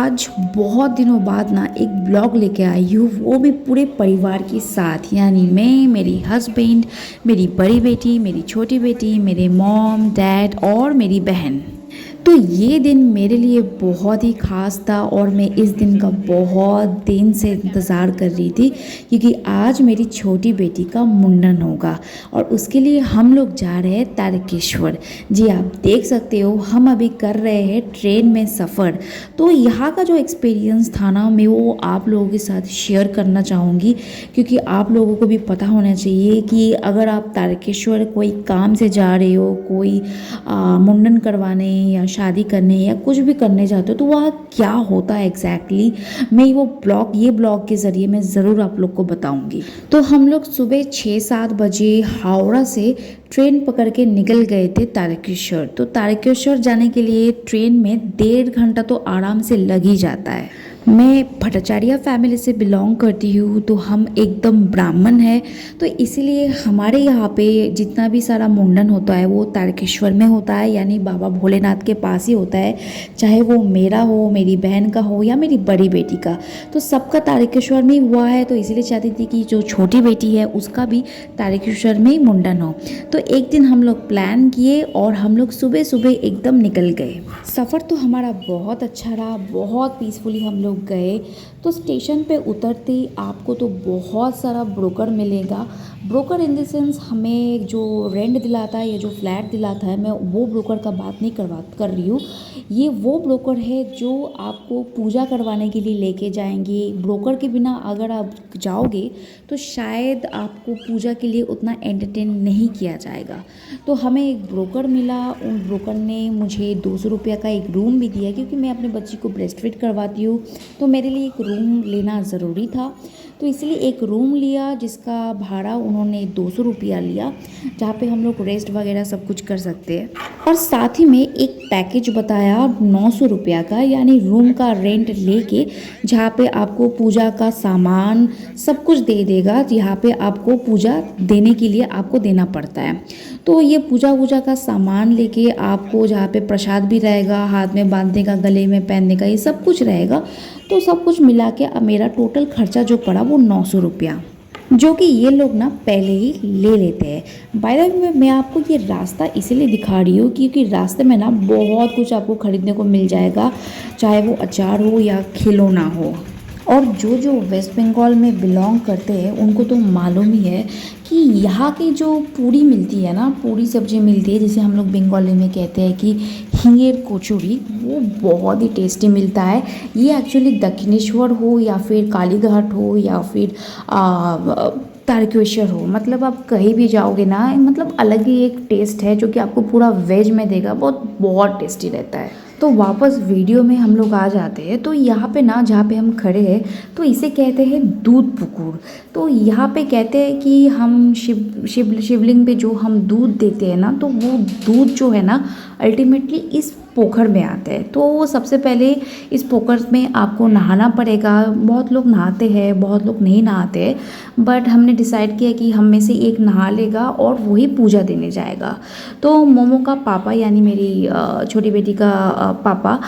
आज बहुत दिनों बाद ना एक ब्लॉग लेके आई हूँ, वो भी पूरे परिवार के साथ। यानी मैं, मेरी हस्बैंड, मेरी बड़ी बेटी, मेरी छोटी बेटी, मेरे मॉम डैड और मेरी बहन। तो ये दिन मेरे लिए बहुत ही ख़ास था और मैं इस दिन का बहुत दिन से इंतज़ार कर रही थी, क्योंकि आज मेरी छोटी बेटी का मुंडन होगा और उसके लिए हम लोग जा रहे हैं तारकेश्वर। जी, आप देख सकते हो हम अभी कर रहे हैं ट्रेन में सफ़र। तो यहाँ का जो एक्सपीरियंस था ना, मैं वो आप लोगों के साथ शेयर करना चाहूँगी, क्योंकि आप लोगों को भी पता होना चाहिए कि अगर आप तारकेश्वर कोई काम से जा रहे हो, कोई मुंडन करवाने या शादी करने या कुछ भी करने जाते हो, तो वह क्या होता है एग्जैक्टली मैं ये ब्लॉग के ज़रिए मैं ज़रूर आप लोग को बताऊंगी। तो हम लोग सुबह 6-7 बजे हावड़ा से ट्रेन पकड़ के निकल गए थे तारकेश्वर। तो तारकेश्वर जाने के लिए ट्रेन में 1.5 घंटा तो आराम से लग ही जाता है। मैं भट्टाचार्य फैमिली से बिलोंग करती हूँ, तो हम एकदम ब्राह्मण है, तो इसीलिए हमारे यहाँ पे जितना भी सारा मुंडन होता है वो तारकेश्वर में होता है, यानी बाबा भोलेनाथ के पास ही होता है। चाहे वो मेरा हो, मेरी बहन का हो या मेरी बड़ी बेटी का, तो सबका तारकेश्वर में ही हुआ है। तो इसीलिए चाहती थी कि जो छोटी बेटी है उसका भी तारकेश्वर में ही मुंडन हो। तो एक दिन हम लोग प्लान किए और हम लोग सुबह सुबह एकदम निकल गए। सफ़र तो हमारा बहुत अच्छा रहा, बहुत पीसफुली हम लोग गए। तो स्टेशन पे उतरते ही आपको तो बहुत सारा ब्रोकर मिलेगा। ब्रोकर इन द सेंस हमें जो रेंट दिलाता है या जो फ्लैट दिलाता है, मैं वो ब्रोकर का बात नहीं कर रही हूँ। ये वो ब्रोकर है जो आपको पूजा करवाने के लिए लेके जाएंगे। ब्रोकर के बिना अगर आप जाओगे तो शायद आपको पूजा के लिए उतना एंटरटेन नहीं किया जाएगा। तो हमें एक ब्रोकर मिला, उन ब्रोकर ने मुझे 200 रुपये का एक रूम भी दिया, क्योंकि मैं अपने बच्ची को ब्रेस्ट फीड करवाती हूँ, तो मेरे लिए एक रूम लेना ज़रूरी था। तो इसलिए एक रूम लिया जिसका भाड़ा उन्होंने 200 रुपया लिया, जहाँ पे हम लोग रेस्ट वगैरह सब कुछ कर सकते हैं। और साथ ही में एक पैकेज बताया 900 रुपया का, यानी रूम का रेंट लेके जहाँ पे आपको पूजा का सामान सब कुछ दे देगा, जहाँ पे आपको पूजा देने के लिए आपको देना पड़ता है। तो ये पूजा वूजा का सामान लेके आपको जहाँ पे प्रसाद भी रहेगा, हाथ में बांधने का, गले में पहनने का, ये सब कुछ रहेगा। तो सब कुछ मिला के अब मेरा टोटल खर्चा जो पड़ा वो 900 रुपया, जो कि ये लोग ना पहले ही ले लेते हैं। बाय द वे मैं आपको ये रास्ता इसीलिए दिखा रही हूँ क्योंकि रास्ते में ना बहुत कुछ आपको खरीदने को मिल जाएगा, चाहे वो अचार हो या खिलौना हो। और जो जो वेस्ट बंगाल में बिलोंग करते हैं उनको तो मालूम ही है कि यहाँ की जो पूड़ी मिलती है ना, पूड़ी सब्जी मिलती है, जिसे हम लोग बंगाली में कहते हैं कि हिंगेर कोचुरी, वो बहुत ही टेस्टी मिलता है। ये एक्चुअली दक्षिणेश्वर हो या फिर कालीघाट हो या फिर तारकेश्वर हो, मतलब आप कहीं भी जाओगे ना, मतलब अलग ही एक टेस्ट है जो कि आपको पूरा वेज में देगा, बहुत बहुत टेस्टी रहता है। तो वापस वीडियो में हम लोग आ जाते हैं। तो यहाँ पे ना जहाँ पे हम खड़े हैं तो इसे कहते हैं दूध पुकुर। तो यहाँ पे कहते हैं कि हम शिवलिंग पे जो हम दूध देते हैं ना, तो वो दूध जो है ना अल्टीमेटली इस पोखर में आता है। तो सबसे पहले इस पोखर में आपको नहाना पड़ेगा। बहुत लोग नहाते हैं, बहुत लोग नहीं नहाते हैं, बट हमने डिसाइड किया कि हम में से एक नहा लेगा और वही पूजा देने जाएगा। तो मोमो का पापा यानी मेरी छोटी बेटी का पापा,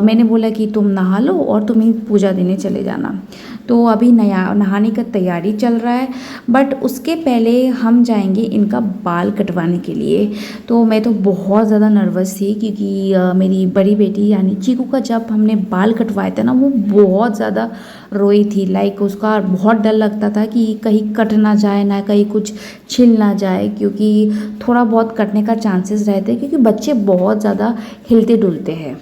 मैंने बोला कि तुम नहा लो और तुम ही पूजा देने चले जाना। तो अभी नहाने का तैयारी चल रहा है, बट उसके पहले हम जाएंगे इनका बाल कटवाने के लिए। तो मैं तो बहुत ज़्यादा नर्वस थी क्योंकि मेरी बड़ी बेटी यानी चीकू का जब हमने बाल कटवाए थे ना, वो बहुत ज़्यादा रोई थी। लाइक उसका बहुत डर लगता था कि कहीं कट ना जाए, ना कहीं कुछ छिल ना जाए, क्योंकि थोड़ा बहुत कटने का चांसेस रहते हैं, क्योंकि बच्चे बहुत ज़्यादा हिलते डुलते हैं।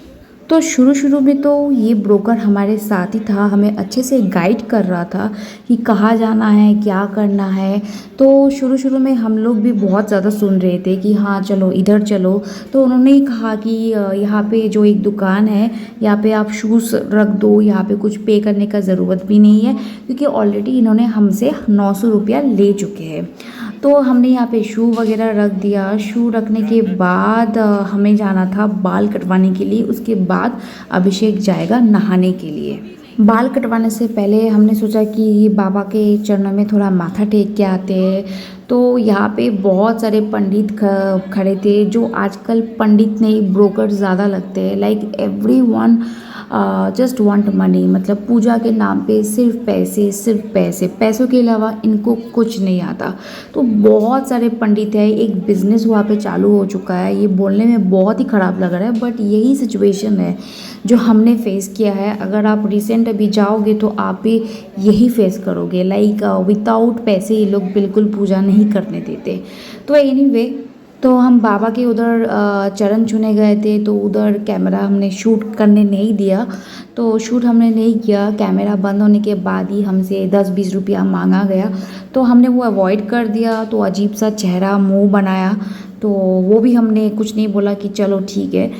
तो शुरू में तो ये ब्रोकर हमारे साथ ही था, हमें अच्छे से गाइड कर रहा था कि कहाँ जाना है, क्या करना है। तो शुरू में हम लोग भी बहुत ज़्यादा सुन रहे थे कि हाँ चलो इधर चलो। तो उन्होंने ही कहा कि यहाँ पे जो एक दुकान है, यहाँ पे आप शूज़ रख दो, यहाँ पे कुछ पे करने का ज़रूरत भी नहीं है, क्योंकि ऑलरेडी इन्होंने हमसे 900 रुपया ले चुके हैं। तो हमने यहाँ पे शू वगैरह रख दिया। शू रखने के बाद हमें जाना था बाल कटवाने के लिए। उसके बाद अभिषेक जाएगा नहाने के लिए। बाल कटवाने से पहले हमने सोचा कि बाबा के चरणों में थोड़ा माथा टेक के आते हैं। तो यहाँ पे बहुत सारे पंडित खड़े थे, जो आजकल पंडित नहीं ब्रोकर ज़्यादा लगते हैं। Like everyone just want money, मतलब पूजा के नाम पे सिर्फ पैसे, सिर्फ पैसे, पैसों के अलावा इनको कुछ नहीं आता। तो बहुत सारे पंडित हैं, एक बिजनेस वहाँ पे चालू हो चुका है। ये बोलने में बहुत ही ख़राब लग रहा है बट यही सिचुएशन है जो हमने फेस किया है। अगर आप रिसेंट अभी जाओगे तो आप भी यही फेस करोगे, लाइक विदाउट पैसे ये लोग बिल्कुल पूजा नहीं करने देते। तो एनीवे, तो हम बाबा के उधर चरण छूने गए थे, तो उधर कैमरा हमने शूट करने नहीं दिया। तो शूट हमने नहीं किया, कैमरा बंद होने के बाद ही हमसे 10-20 रुपया मांगा गया, तो हमने वो अवॉइड कर दिया। तो अजीब सा चेहरा मुंह बनाया, तो वो भी हमने कुछ नहीं बोला कि चलो ठीक है।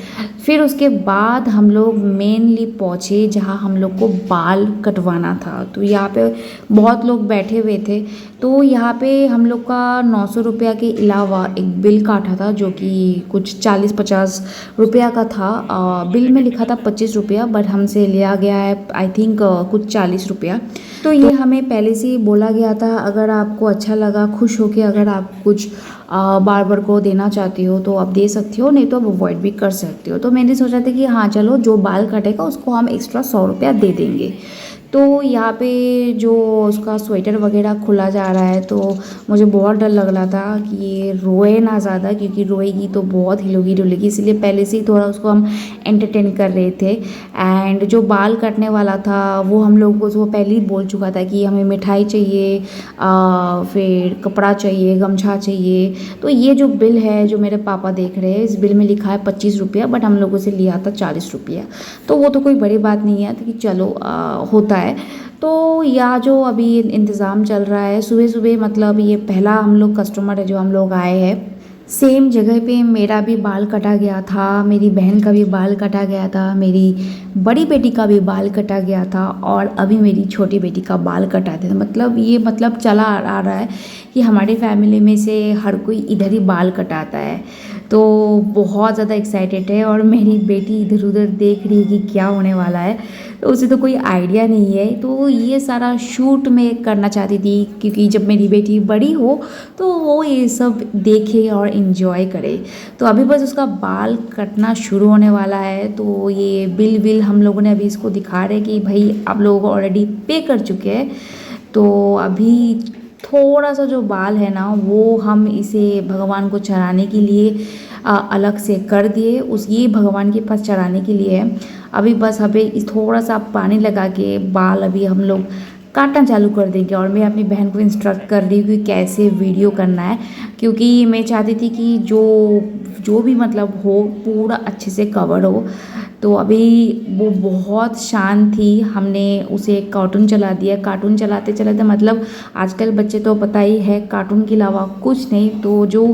फिर उसके बाद हम लोग मेनली पहुँचे जहाँ हम लोग को बाल कटवाना था। तो यहाँ पे बहुत लोग बैठे हुए थे, तो यहाँ पे हम लोग का 900 रुपया के अलावा एक बिल काटा था जो कि कुछ 40-50 रुपया का था। बिल में लिखा था 25 रुपया, बट हमसे लिया गया है आई थिंक कुछ 40 रुपया। तो ये हमें पहले से ही बोला गया था, अगर आपको अच्छा लगा, खुश होके अगर आप कुछ बार्बर को देना चाहती हो तो आप दे सकती हो, नहीं तो आप अवॉइड भी कर सकती हो। तो मैंने सोचा था कि हाँ चलो, जो बाल कटेगा उसको हम एक्स्ट्रा 100 रुपया दे देंगे। तो यहाँ पे जो उसका स्वेटर वगैरह खुला जा रहा है, तो मुझे बहुत डर लग रहा था कि ये रोए ना ज़्यादा, क्योंकि रोएगी तो बहुत हिलोगी डुलेगी, इसलिए पहले से ही थोड़ा उसको हम एंटरटेन कर रहे थे। एंड जो बाल काटने वाला था वो हम लोग को वो पहले ही बोल चुका था कि हमें मिठाई चाहिए, फिर कपड़ा चाहिए, गमछा चाहिए। तो ये जो बिल है जो मेरे पापा देख रहे हैं, इस बिल में लिखा है 25 रुपया, बट हम लोगों से लिया था 40 रुपया। तो वो तो कोई बड़ी बात नहीं है, तो कि चलो होता है। तो या जो अभी इंतज़ाम चल रहा है, सुबह सुबह मतलब ये पहला हम लोग कस्टमर है जो हम लोग आए हैं। सेम जगह पे मेरा भी बाल कटा गया था, मेरी बहन का भी बाल कटा गया था, मेरी बड़ी बेटी का भी बाल कटा गया था, और अभी मेरी छोटी बेटी का बाल कटा था। मतलब ये मतलब चला आ रहा है कि हमारी फैमिली में से हर कोई इधर ही बाल कटाता है। तो बहुत ज़्यादा एक्साइटेड है, और मेरी बेटी इधर उधर देख रही है कि क्या होने वाला है, तो उसे तो कोई आइडिया नहीं है। तो ये सारा शूट मैं करना चाहती थी, क्योंकि जब मेरी बेटी बड़ी हो तो वो ये सब देखे और इन्जॉय करे। तो अभी बस उसका बाल कटना शुरू होने वाला है। तो ये बिल हम लोगों ने अभी इसको दिखा रहे कि भाई आप लोग ऑलरेडी पे कर चुके हैं। तो अभी थोड़ा सा जो बाल है ना, वो हम इसे भगवान को चढ़ाने के लिए अलग से कर दिए, उस ये भगवान के पास चढ़ाने के लिए है। अभी बस हमें इस थोड़ा सा पानी लगा के बाल अभी हम लोग काटना चालू कर देंगे। और मैं अपनी बहन को इंस्ट्रक्ट कर रही हूँ कि कैसे वीडियो करना है, क्योंकि मैं चाहती थी कि जो भी मतलब हो पूरा अच्छे से कवर हो। तो अभी वो बहुत शांत थी, हमने उसे कार्टून चला दिया। कार्टून चलाते चलाते मतलब आजकल बच्चे तो पता ही है, कार्टून के अलावा कुछ नहीं। तो जो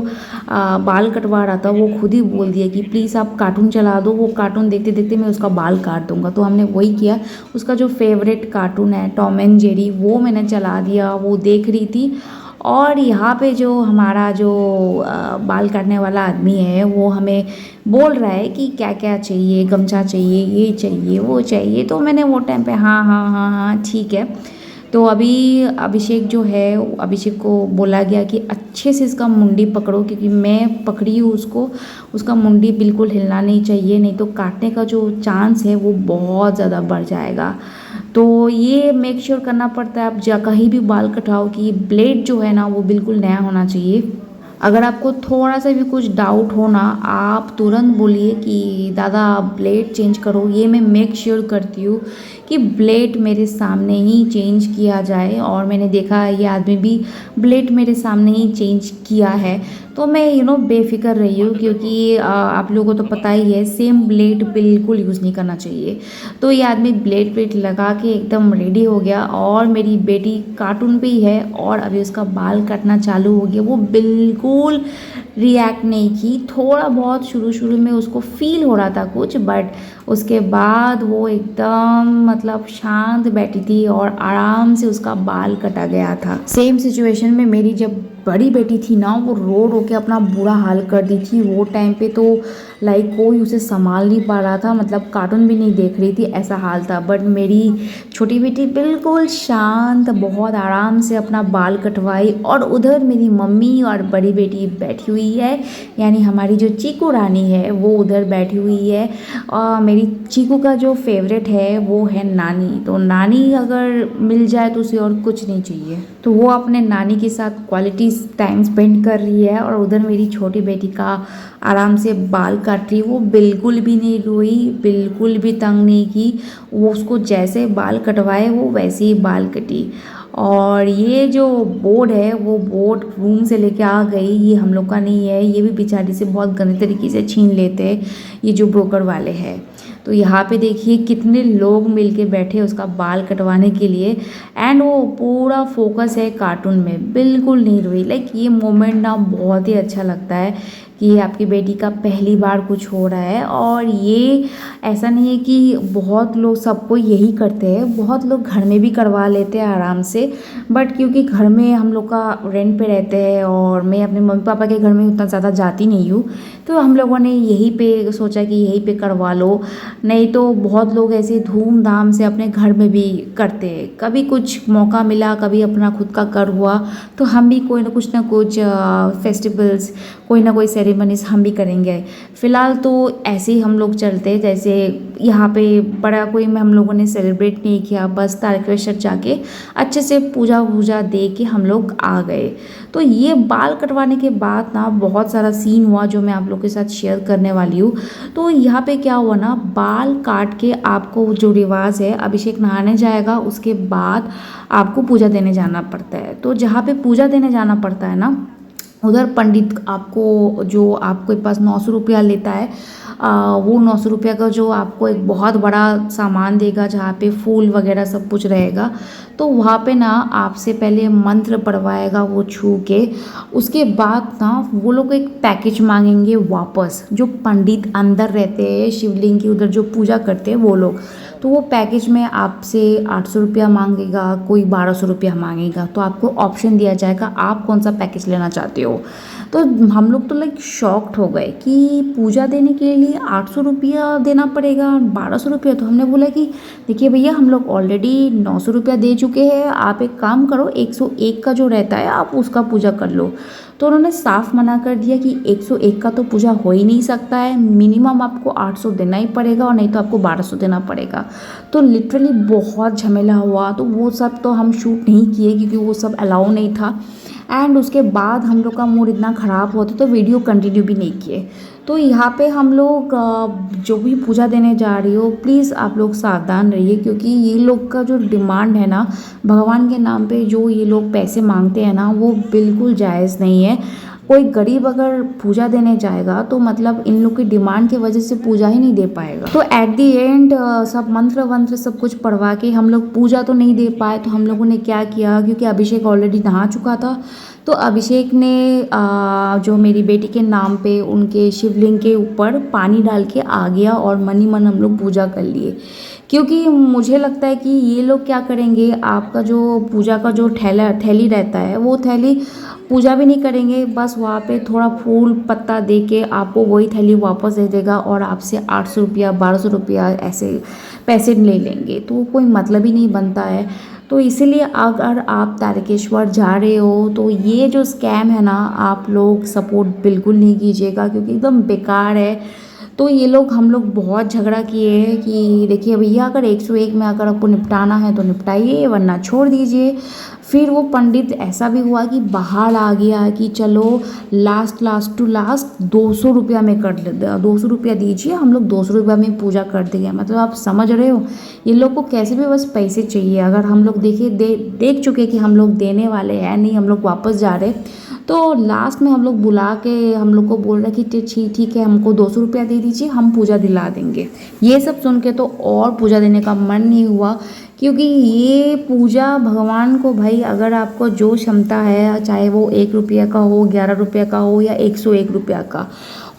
बाल कटवा रहा था वो खुद ही बोल दिया कि प्लीज़ आप कार्टून चला दो, वो कार्टून देखते देखते मैं उसका बाल काट दूंगा। तो हमने वही किया, उसका जो फेवरेट कार्टून है टॉम एंड जेरी, वो मैंने चला दिया, वो देख रही थी। और यहाँ पे जो हमारा जो बाल काटने वाला आदमी है वो हमें बोल रहा है कि क्या क्या चाहिए, गमछा चाहिए, ये चाहिए, वो चाहिए। तो मैंने वो टाइम पे हाँ हाँ हाँ हाँ ठीक है। तो अभी अभिषेक जो है, अभिषेक को बोला गया कि अच्छे से इसका मुंडी पकड़ो, क्योंकि मैं पकड़ी हूँ उसको, उसका मुंडी बिल्कुल हिलना नहीं चाहिए, नहीं तो काटने का जो चांस है वो बहुत ज़्यादा बढ़ जाएगा। तो ये मेक श्योर करना पड़ता है, आप कहीं भी बाल कटाओ कि ब्लेड जो है ना वो बिल्कुल नया होना चाहिए। अगर आपको थोड़ा सा भी कुछ डाउट हो ना, आप तुरंत बोलिए कि दादा ब्लेड चेंज करो। ये मैं मेक श्योर करती हूँ कि ब्लेड मेरे सामने ही चेंज किया जाए, और मैंने देखा ये आदमी भी ब्लेड मेरे सामने ही चेंज किया है। तो मैं बेफिक्र रही हूँ, क्योंकि आप लोगों को तो पता ही है सेम ब्लेड बिल्कुल यूज़ नहीं करना चाहिए। तो ये आदमी ब्लेड लगा के एकदम रेडी हो गया, और मेरी बेटी कार्टून पे ही है और अभी उसका बाल काटना चालू हो गया। वो बिल्कुल रिएक्ट नहीं की, थोड़ा बहुत शुरू शुरू में उसको फील हो रहा था कुछ, बट उसके बाद वो एकदम मतलब शांत बैठी थी और आराम से उसका बाल कटा गया था। सेम सिचुएशन में मेरी जब बड़ी बेटी थी ना, वो रो रो के अपना बुरा हाल कर दी थी। वो टाइम पे तो लाइक कोई उसे संभाल नहीं पा रहा था, मतलब कार्टून भी नहीं देख रही थी, ऐसा हाल था। बट मेरी छोटी बेटी बिल्कुल शांत, बहुत आराम से अपना बाल कटवाई। और उधर मेरी मम्मी और बड़ी बेटी बैठी हुई है, यानी हमारी जो चीकू रानी है वो उधर बैठी हुई है। और मेरी चीकू का जो फेवरेट है वो है नानी। तो नानी अगर मिल जाए तो उसे और कुछ नहीं चाहिए। तो वो अपने नानी के साथ क्वालिटी टाइम स्पेंड कर रही है। और उधर मेरी छोटी बेटी का आराम से बाल काट रही है। वो बिल्कुल भी नहीं रोई, बिल्कुल भी तंग नहीं की। वो उसको जैसे बाल कटवाए वो वैसे ही बाल कटी। और ये जो बोर्ड है वो बोर्ड रूम से लेके आ गई, ये हम लोग का नहीं है, ये भी बेचारी से बहुत गंदे तरीके से छीन लेते हैं ये जो ब्रोकर वाले हैं। तो यहाँ पे देखिए कितने लोग मिलके बैठे उसका बाल कटवाने के लिए। एंड वो पूरा फोकस है कार्टून में, बिल्कुल नहीं रोई। लाइक ये मोमेंट ना बहुत ही अच्छा लगता है कि आपकी बेटी का पहली बार कुछ हो रहा है। और ये ऐसा नहीं है कि बहुत लोग सबको यही करते हैं, बहुत लोग घर में भी करवा लेते हैं आराम से। बट क्योंकि घर में हम लोग का रेंट पे रहते हैं और मैं अपने मम्मी पापा के घर में उतना ज़्यादा जाती नहीं हूँ, तो हम लोगों ने यहीं पे सोचा कि यहीं पे करवा लो। नहीं तो बहुत लोग ऐसे धूमधाम से अपने घर में भी करते हैं। कभी कुछ मौका मिला, कभी अपना खुद का कर हुआ, तो हम भी कोई ना कुछ फेस्टिवल्स, कोई ना कोई सेरेमनीज हम भी करेंगे। फ़िलहाल तो ऐसे ही हम लोग चलते हैं, जैसे यहाँ पे बड़ा कोई में हम लोगों ने सेलिब्रेट नहीं किया, बस तारकेश्वर जाके अच्छे से पूजा वूजा दे के हम लोग आ गए। तो ये बाल कटवाने के बाद ना बहुत सारा सीन हुआ जो मैं आप लोग के साथ शेयर करने वाली हूँ। तो यहाँ पे क्या हुआ ना, बाल काट के आपको जो रिवाज है, अभिषेक नहाने जाएगा, उसके बाद आपको पूजा देने जाना पड़ता है। तो जहाँ पे पूजा देने जाना पड़ता है ना, उधर पंडित आपको जो आपके पास 900 रुपया लेता है, वो 900 रुपया का जो आपको एक बहुत बड़ा सामान देगा जहाँ पे फूल वगैरह सब कुछ रहेगा। तो वहाँ पे ना आपसे पहले मंत्र पढ़वाएगा वो छू के। उसके बाद ना वो लोग एक पैकेज मांगेंगे वापस, जो पंडित अंदर रहते हैं शिवलिंग की उधर जो पूजा करते हैं वो लोग। तो वो पैकेज में आपसे 800 रुपया मांगेगा, कोई 1200 रुपया मांगेगा। तो आपको ऑप्शन दिया जाएगा आप कौन सा पैकेज लेना चाहते हो। तो हम लोग तो लाइक शॉक्ड हो गए कि पूजा देने के लिए 800 रुपया देना पड़ेगा, 1200 रुपया। तो हमने बोला कि देखिए भैया, हम लोग ऑलरेडी 900 रुपया दे चुके हैं, आप एक काम करो 101 का जो रहता है आप उसका पूजा कर लो। तो उन्होंने साफ मना कर दिया कि 101 का तो पूजा हो ही नहीं सकता है, मिनिमम आपको 800 देना ही पड़ेगा, और नहीं तो आपको 1200 देना पड़ेगा। तो लिटरली बहुत झमेला हुआ। तो वो सब तो हम शूट नहीं किए क्योंकि वो सब अलाउ नहीं था। एंड उसके बाद हम लोग का मूड इतना ख़राब होता तो वीडियो कंटिन्यू भी नहीं किए। तो यहाँ पे हम लोग जो भी पूजा देने जा रही हो, प्लीज़ आप लोग सावधान रहिए, क्योंकि ये लोग का जो डिमांड है ना, भगवान के नाम पे जो ये लोग पैसे मांगते हैं ना, वो बिल्कुल जायज़ नहीं है। कोई गरीब अगर पूजा देने जाएगा तो मतलब इन लोग की डिमांड की वजह से पूजा ही नहीं दे पाएगा। तो एट दी एंड सब मंत्र वंत्र सब कुछ पढ़वा के हम लोग पूजा तो नहीं दे पाए। तो हम लोगों ने क्या किया, क्योंकि अभिषेक ऑलरेडी नहा चुका था, तो अभिषेक ने जो मेरी बेटी के नाम पे उनके शिवलिंग के ऊपर पानी डाल के आ गया और मन ही मन हम लोग पूजा कर लिए। क्योंकि मुझे लगता है कि ये लोग क्या करेंगे, आपका जो पूजा का जो थैली रहता है वो थैली पूजा भी नहीं करेंगे, बस वहाँ पे थोड़ा फूल पत्ता दे के आपको वही थैली वापस दे देगा और आपसे 800 रुपया 1200 रुपया ऐसे पैसे ले लेंगे। तो कोई मतलब ही नहीं बनता है। तो इसीलिए अगर आप तारकेश्वर जा रहे हो तो ये जो स्कैम है ना, आप लोग सपोर्ट बिल्कुल नहीं कीजिएगा, क्योंकि एकदम बेकार है। तो ये लोग हम लोग बहुत झगड़ा किए हैं कि देखिए भैया, अगर 101 में अगर आपको निपटाना है तो निपटाइए, वरना छोड़ दीजिए। फिर वो पंडित ऐसा भी हुआ कि बाहर आ गया कि चलो लास्ट टू लास्ट 200 रुपया में कर लेते, 200 रुपया दीजिए, हम लोग 200 रुपया में पूजा कर देंगे। मतलब आप समझ रहे हो, ये लोग को कैसे भी बस पैसे चाहिए। अगर हम लोग देख चुके कि हम लोग देने वाले हैं नहीं, हम लोग वापस जा रहे, तो लास्ट में हम लोग बुला के हम लोग को बोल रहे कि ठीक है, हमको 200 रुपया दे दीजिए, हम पूजा दिला देंगे। ये सब सुन के तो और पूजा देने का मन नहीं हुआ, क्योंकि ये पूजा भगवान को, भाई अगर आपको जो क्षमता है, चाहे वो 1 रुपया का हो, 11 रुपया का हो या 101 रुपया का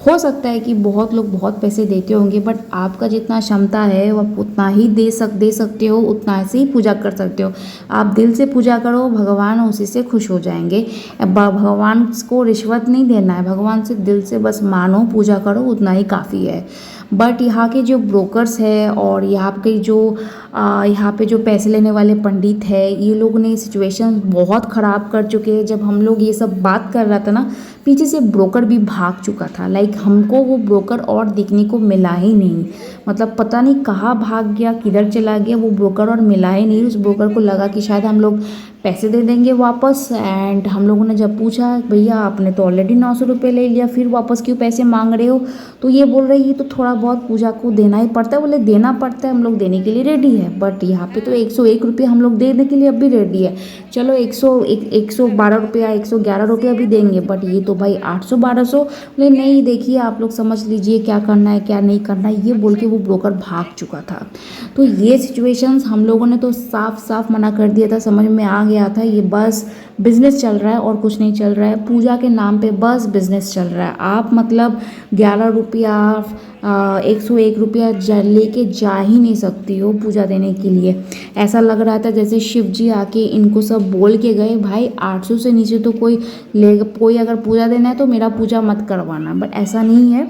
हो सकता है कि बहुत लोग बहुत पैसे देते होंगे, बट आपका जितना क्षमता है वो आप उतना ही दे सकते हो, उतना से ही पूजा कर सकते हो। आप दिल से पूजा करो, भगवान उसी से खुश हो जाएंगे। भगवान को रिश्वत नहीं देना है, भगवान से दिल से बस मानो, पूजा करो, उतना ही काफ़ी है। बट यहाँ के जो ब्रोकर्स है और यहाँ के जो यहाँ पे जो पैसे लेने वाले पंडित है, ये लोग ने सिचुएशन बहुत ख़राब कर चुके हैं। जब हम लोग ये सब बात कर रहा था ना, पीछे से ब्रोकर भी भाग चुका था। लाइक हमको वो ब्रोकर और दिखने को मिला ही नहीं, मतलब पता नहीं कहाँ भाग गया, किधर चला गया वो ब्रोकर, और मिला ही नहीं। उस ब्रोकर को लगा कि शायद हम लोग पैसे दे देंगे वापस। एंड हम लोगों ने जब पूछा, भैया आपने तो ऑलरेडी 900 रुपये ले लिया, फिर वापस क्यों पैसे मांग रहे हो? तो ये बोल रही है तो थोड़ा बहुत पूजा को देना ही पड़ता है। बोले देना पड़ता है, हम लोग देने के लिए रेडी है, बट यहाँ पे तो 101 रुपये हम लोग देने के लिए अब भी रेडी है। चलो 112 रुपया, 111 रुपया भी देंगे, बट ये तो भाई 800 1200। बोले नहीं, देखिए आप लोग समझ लीजिए क्या करना है क्या नहीं करना है, ये बोल के वो ब्रोकर भाग चुका था। तो ये सिचुएशंस हम लोगों ने तो साफ साफ मना कर दिया था, समझ में आ गया था ये बस बिजनेस चल रहा है और कुछ नहीं चल रहा है। पूजा के नाम पे बस बिजनेस चल रहा है। आप मतलब 11 रुपया 101 रुपया लेके जा ही नहीं सकती हो पूजा देने के लिए। ऐसा लग रहा था जैसे शिव जी आके इनको सब बोल के गए, भाई 800 से नीचे तो कोई अगर पूजा देना है तो मेरा पूजा मत करवाना। बट ऐसा नहीं है,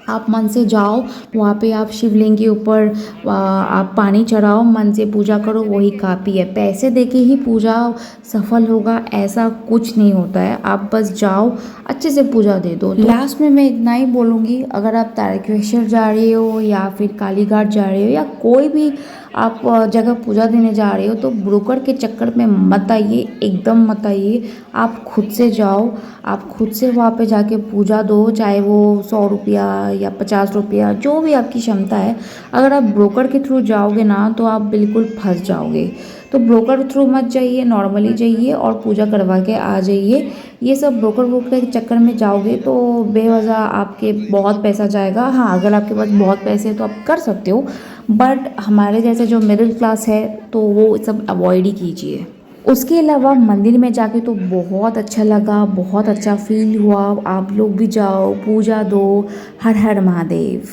आप मन से जाओ, वहाँ पे आप शिवलिंग के ऊपर आप पानी चढ़ाओ, मन से पूजा करो, वही काफ़ी है। पैसे देके ही पूजा सफल होगा ऐसा कुछ नहीं होता है। आप बस जाओ, अच्छे से पूजा दे दो। लास्ट में मैं इतना ही बोलूँगी, अगर आप तारकेश्वर जा रहे हो या फिर कालीघाट जा रहे हो या कोई भी आप जगह पूजा देने जा रहे हो, तो ब्रोकर के चक्कर में मत आइए, एकदम मत आइए। आप खुद से जाओ, आप खुद से वहाँ पे जाके पूजा दो, चाहे वो 100 रुपया या 50 रुपया, जो भी आपकी क्षमता है। अगर आप ब्रोकर के थ्रू जाओगे ना तो आप बिल्कुल फंस जाओगे। तो ब्रोकर थ्रू मत जाइए, नॉर्मली जाइए और पूजा करवा के आ जाइए। ये सब ब्रोकर के चक्कर में जाओगे तो बेवजह आपके बहुत पैसा जाएगा। हाँ, अगर आपके पास बहुत पैसे हैं तो आप कर सकते हो, बट हमारे जैसे जो मिडिल क्लास है तो वो सब अवॉइड ही कीजिए। उसके अलावा मंदिर में जाके तो बहुत अच्छा लगा, बहुत अच्छा फील हुआ। आप लोग भी जाओ, पूजा दो। हर हर महादेव।